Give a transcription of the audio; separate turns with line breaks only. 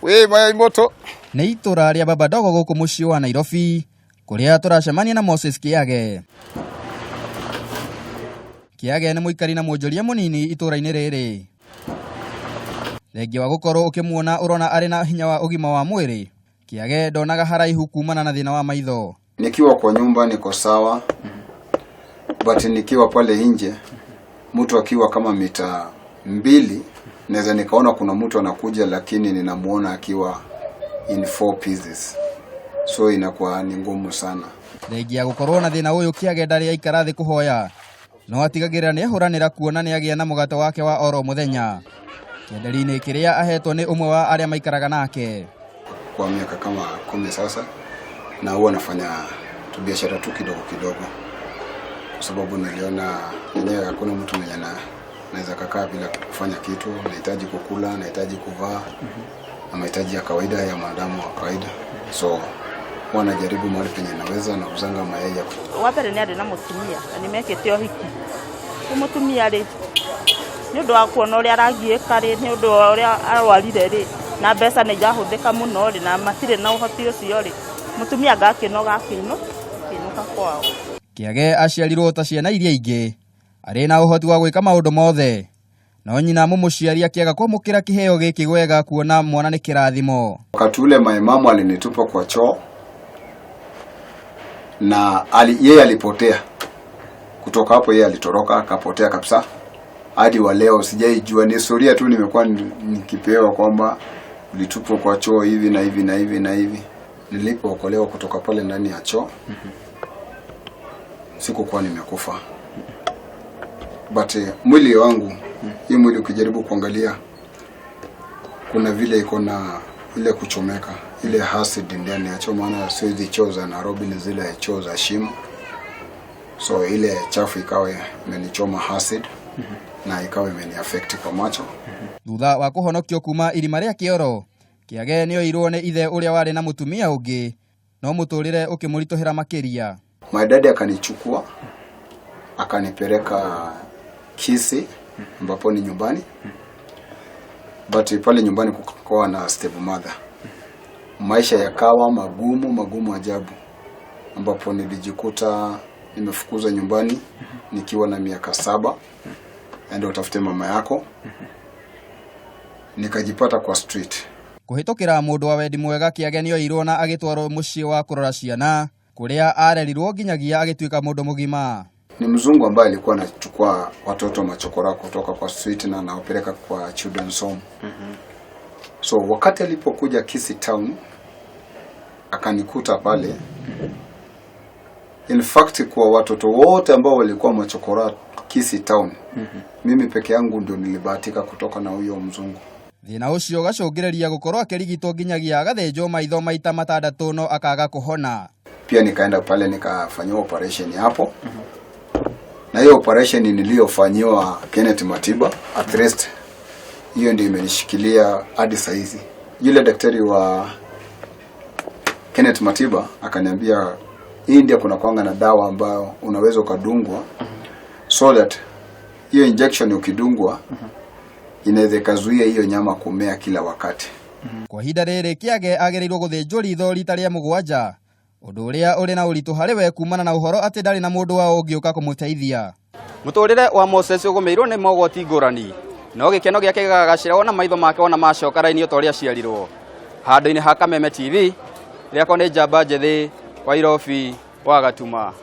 We maya imoto.
Nĩ itũra rĩa Babadogo gũkũ mũciĩ wa Nairobi, kũrĩa tũracemania na Moses Kĩage. Kĩage nĩ mũikari na mwonjoria mũnini itũra-inĩ rĩrĩ. Thengia wa gũkorwo ũkĩmuona ũrona arĩ na hinya wa ũgima wa mwĩrĩ, Kĩage ndonaga haraihu kumana na thĩna wa maitho.
Nikiwa kwa nyumba niko sawa, but nikiwa pale nje, mtu akiwa kama mita 2, naweza nikaona kuna mtu anakuja, lakini ninamuona akiwa in 4 pieces. So inakuwa ni ngumu sana.
Thengia gũkorwo na thĩna ũyũ, Kĩage ndarĩ aikara thĩ kũhoya, no atigagĩrĩra nĩ ahũranĩra kuona nĩ agĩa na mũgate wake wa oro mũthenya. Kĩenderia-inĩ kĩrĩa ahetwo nĩ ũmwe wa arĩa maikaraga nake.
Kwa miaka kama 10 sasa, na huwa nafanya tu biashara tu kidogo kidogo, kwa sababu niliona yenyewe hakuna mtu mwenye anaweza kukaa bila kufanya kitu. Nahitaji kukula, nahitaji kuvaa, na mahitaji ya kawaida ya mwanadamu wa kawaida. So wanajaribu mahali penye naweza na kuzanga mayai.
Wapere ni na mutumia na nimekete ohiki. Umutumia ri ni undu wa kuona uria aragieka ri, ni undu wa uria arwarire ri, na mbeca ni jahuthika muno ri, na matire na uhoti ucio ri. Mutumia gakinoga kinuka kwao.
Kĩage aciarirwo ta ciana iria ingĩ, arĩ na ũhoti wa gwĩka maũndũ mothe, no nyina mũmũciari akĩaga kwamũkĩra kĩheo gĩkĩ gwega kuona mwana nĩ kĩrathimo.
Wakati ule maimamu alinitupa kwa choo, na yeye alipotea. Kutoka hapo yeye alitoroka akapotea kabisa. Hadi wa leo sijaijua, ni historia tu nimekuwa nikipewa kwamba ulitupwa kwa choo hivi na hivi na hivi na hivi. Nilipookolewa kutoka pale ndani ya choo, sikukuwa nimekufa. But mwili wangu, hii mwili ukijaribu kuangalia, kuna vile iko na ile kuchomeka, ile acid ndani ya choo, maana sio hizi choo za Nairobi, ni zile choo za shimo. So ile chafu ikawa imenichoma acid, na ikawa imeniaffect kwa macho.
Thutha wa kũhonokio kuma irima rĩa kĩoro, Kĩage nĩ oirwo nĩ ithe ũrĩa warĩ na mũtumia ũngĩ, no mũtũrĩre ũkĩmũritũhĩra makĩria.
My dad akanichukua akanipeleka Kisii, ambapo ni nyumbani. But pale nyumbani kukawa na stable mother. Maisha yakawa magumu ajabu, ambapo nilijikuta nimefukuzwa nyumbani nikiwa na miaka 7. Enda utafute mama yako. Nikajipata kwa street.
Kũhĩtũkĩra mũndũ wa wendi mwega, Kĩage nĩ oirwo na agĩtwarwo mũciĩ wa kũrora ciana, kũrĩa arerirwo nginyagia agĩtuĩka mũndũ mũgima.
Ni mzungu ambaye alikuwa anachukua watoto machokora kutoka kwa street na anawapeleka kwa children's home. So wakati alipokuja Kisii town, akanikuta pale. In fact, kwa watoto wote ambao walikuwa machokora Kisii town, mimi peke yangu ndio nilibahatika kutoka na huyo mzungu.
Thĩna ũcio gacũngĩrĩria gũkorwo akĩrigitwo nginyagia agathĩnjwo maitho maita 6 no akaga kũhona.
Pia nikaenda pale nikafanywa operation hapo. Na hiyo operation niliyofanywa Kenneth Matiba at least, hiyo ndio imenishikilia hadi saa hizi. Yule daktari wa Kenneth Matiba akaniambia hii ndio kuna kwanga na dawa ambayo unaweza ukadungwa, so that hiyo injection ukidungwa inaweza kuzuia hiyo nyama kumea kila wakati.
Kwa hinda rĩrĩ, Kĩage agĩrĩirwo gũthĩnjwo ritho rita rĩa 7, ũndũ ũrĩa ũrĩ na ũritũ harĩ we kumana na ũhoro atĩ ndarĩ na mũndũ wao ũngĩũka kũmũteithia. Mũtũrĩre wa Moses ũgũmĩirwo nĩ mogwati ngũrani, no gĩkeno gĩake gĩgagacĩra ona maitho make ona macoka raini o ũrĩa aciarirwo. Handũ-inĩ ha Kameme TV, rĩakwa nĩ Njamba Njĩthĩ wa Nairobi wa Gatuma.